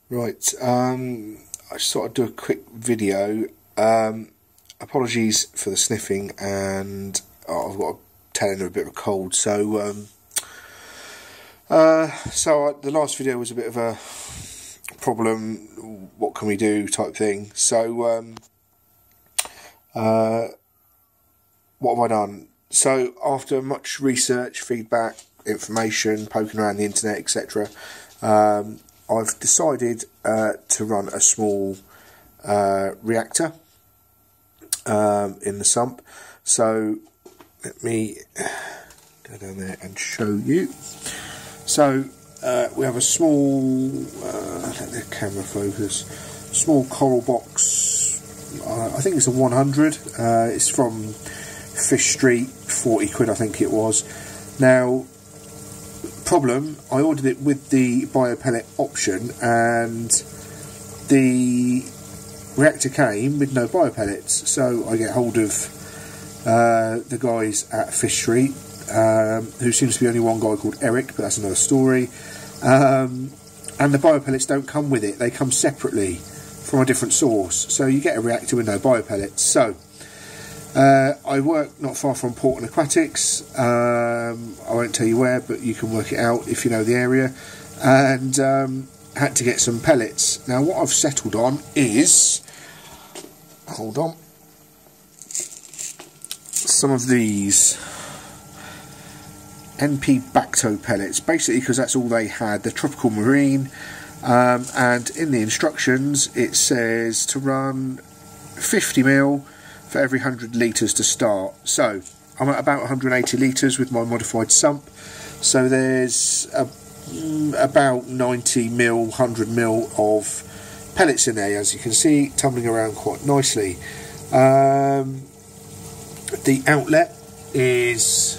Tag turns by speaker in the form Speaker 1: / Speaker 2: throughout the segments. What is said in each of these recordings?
Speaker 1: Right, I just thought I'd do a quick video. Apologies for the sniffing, and I've got a tail end of a bit of a cold. So the last video was a bit of a problem. What can we do? Type thing. So what have I done? So after much research, feedback, information, poking around the internet, etc. I've decided to run a small reactor in the sump. So let me go down there and show you. So we have a small, let the camera focus, small coral box. I think it's a 100. It's from Fish Street, 40 quid I think it was. Now, problem, I ordered it with the biopellet option, and the reactor came with no biopellets. So I get hold of the guys at Fish Street, who seems to be only one guy called Eric, but that's another story. And the biopellets don't come with it, they come separately from a different source. So you get a reactor with no biopellets. So I work not far from Portland Aquatics. I won't tell you where, but you can work it out if you know the area. And had to get some pellets. Now what I've settled on is, hold on, some of these NP Bacto pellets, basically because that's all they had. They're tropical marine, and in the instructions it says to run 50ml for every 100 litres to start. So I'm at about 180 litres with my modified sump, so there's about 90ml, 100ml of pellets in there, as you can see, tumbling around quite nicely. The outlet is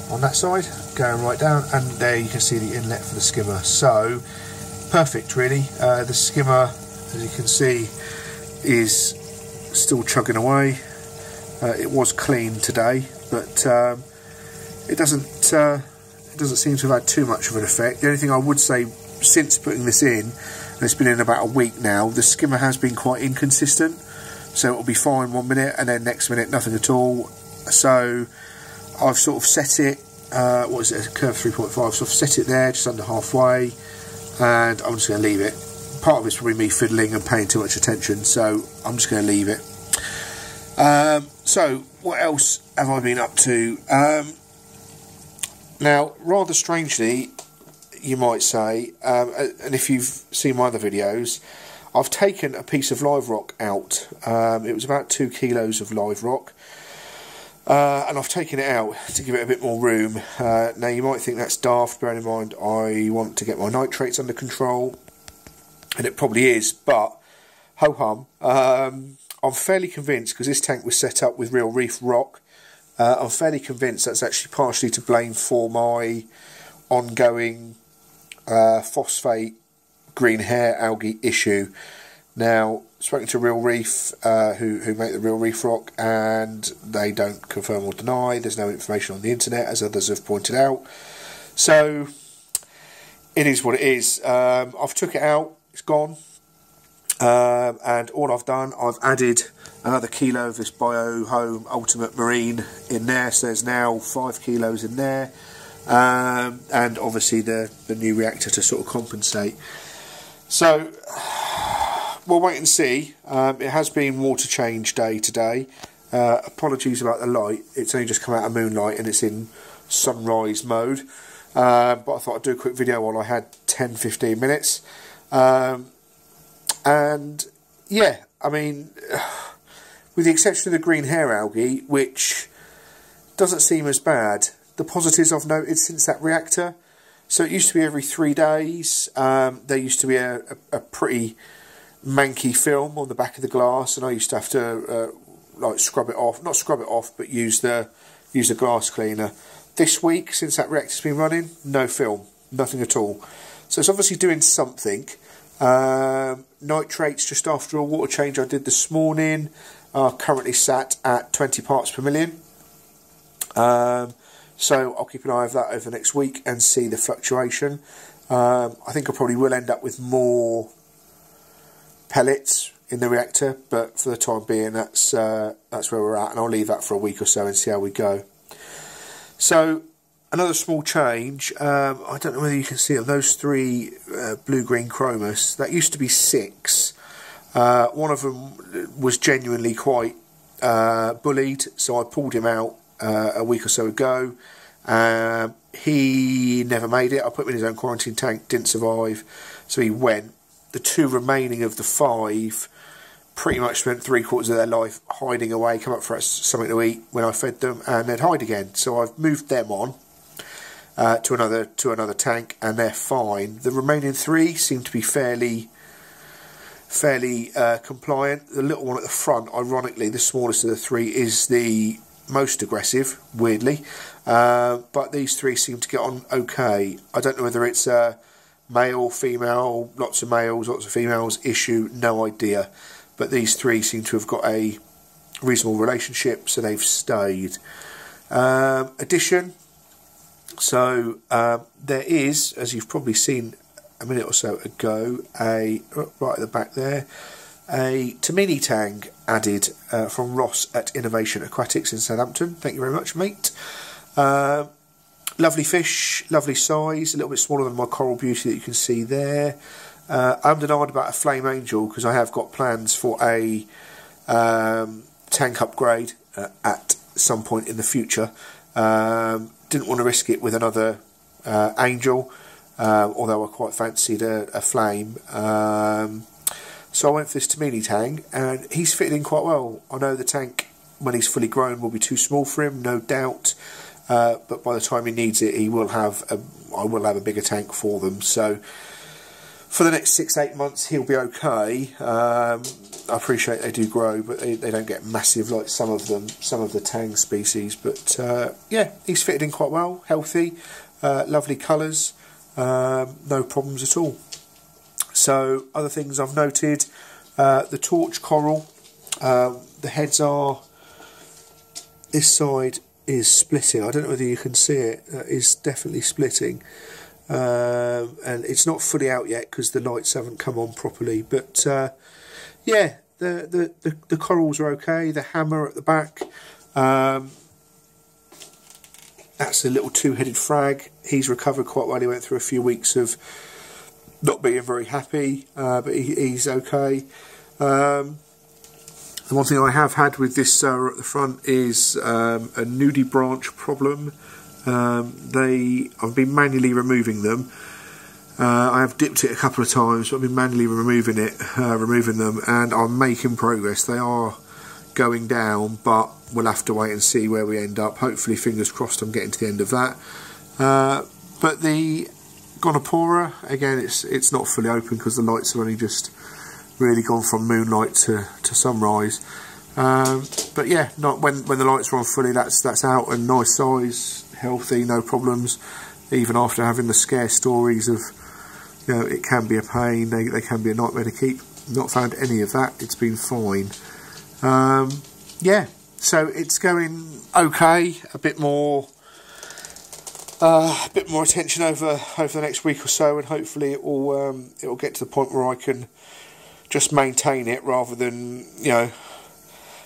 Speaker 1: on that side, going right down, and there you can see the inlet for the skimmer. So perfect, really. The skimmer, as you can see, is still chugging away. It was clean today, but it doesn't seem to have had too much of an effect. The only thing I would say, since putting this in, and it's been in about a week now, the skimmer has been quite inconsistent. So it'll be fine 1 minute, and then next minute nothing at all. So I've sort of set it, what is it, a curve 3.5, so I've set it there just under halfway, and I'm just going to leave it. Part of it's probably me fiddling and paying too much attention, so I'm just going to leave it. So what else have I been up to? Now, rather strangely, you might say, and if you've seen my other videos, I've taken a piece of live rock out. It was about 2 kilos of live rock, and I've taken it out to give it a bit more room. Now you might think that's daft, bearing in mind I want to get my nitrates under control, and it probably is, but ho-hum. I'm fairly convinced, because this tank was set up with real Reef rock, I'm fairly convinced that's actually partially to blame for my ongoing phosphate green hair algae issue. Now, spoken to Real Reef, who make the Real Reef rock, and they don't confirm or deny. There's no information on the internet, as others have pointed out. So it is what it is. I've took it out, it's gone, and all I've done, I've added another kilo of this Bio Home Ultimate Marine in there, so there's now 5 kilos in there, and obviously the new reactor to sort of compensate. So we'll wait and see. It has been water change day today. Apologies about the light, it's only just come out of moonlight and it's in sunrise mode, but I thought I'd do a quick video while I had 10-15 minutes. And yeah, I mean, with the exception of the green hair algae, which doesn't seem as bad, the positives I've noted since that reactor. So it used to be every 3 days. There used to be a pretty manky film on the back of the glass, and I used to have to like scrub it off, not scrub it off, but use the glass cleaner. This week, since that reactor's been running, no film, nothing at all. So it's obviously doing something. Nitrates, just after a water change I did this morning, are currently sat at 20 parts per million. So I'll keep an eye on that over the next week and see the fluctuation. I think I probably will end up with more pellets in the reactor, but for the time being that's where we're at, and I'll leave that for a week or so and see how we go. So another small change, I don't know whether you can see it, those 3 blue-green chromis, that used to be 6. One of them was genuinely quite bullied, so I pulled him out a week or so ago. He never made it. I put him in his own quarantine tank, didn't survive, so he went. The 2 remaining of the 5 pretty much spent 3/4 of their life hiding away, come up for something to eat when I fed them, and they'd hide again. So I've moved them on to another tank, and they're fine. The remaining 3 seem to be fairly compliant. The little one at the front, ironically, the smallest of the 3, is the most aggressive, weirdly, but these 3 seem to get on okay. I don't know whether it's a male, female, lots of males, lots of females issue, no idea, but these 3 seem to have got a reasonable relationship, so they've stayed. Addition, so there is, as you've probably seen a minute or so ago, right at the back there, a Tamini tang added from Ross at Innovation Aquatics in Southampton. Thank you very much, mate. Lovely fish, lovely size, a little bit smaller than my Coral Beauty that you can see there. I'm denied about a Flame Angel because I have got plans for a tank upgrade at some point in the future. Didn't want to risk it with another Angel, although I quite fancied a Flame. So I went for this Tamini tang, and he's fitted in quite well. I know the tank, when he's fully grown, will be too small for him, no doubt. But by the time he needs it, I will have a bigger tank for them. So for the next 6-8 months, he'll be okay. I appreciate they do grow, but they don't get massive like some of the tang species. But yeah, he's fitted in quite well, healthy, lovely colours, no problems at all. So other things I've noted, the torch coral, the heads are, this side is splitting. I don't know whether you can see it. It's definitely splitting, and it's not fully out yet because the lights haven't come on properly. But yeah, the corals are okay. The hammer at the back, that's a little 2-headed frag. He's recovered quite well. He went through a few weeks of not being very happy, but he's okay. The one thing I have had with this at the front is a nudibranch problem. I've been manually removing them. I have dipped it a couple of times, but I've been manually removing them, and I'm making progress. They are going down, but we'll have to wait and see where we end up. Hopefully, fingers crossed, I'm getting to the end of that. But the Gonopora, again, it's not fully open because the lights have only just really gone from moonlight to sunrise. But yeah, not when the lights are on fully, that's out and nice size, healthy, no problems. Even after having the scare stories of, you know, it can be a pain, they can be a nightmare to keep. Not found any of that. It's been fine. Yeah, so it's going okay. A bit more attention over the next week or so, and hopefully it will get to the point where I can just maintain it rather than, you know,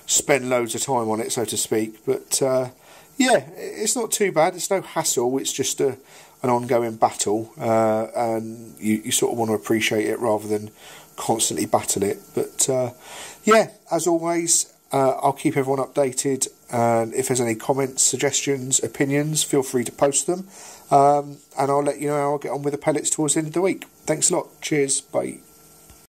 Speaker 1: spend loads of time on it, so to speak. But yeah, it's not too bad. It's no hassle. It's just an ongoing battle, and you sort of want to appreciate it rather than constantly battle it. But yeah, as always, I'll keep everyone updated, and if there's any comments, suggestions, opinions, feel free to post them, and I'll let you know how I'll get on with the pellets towards the end of the week. Thanks a lot. Cheers. Bye.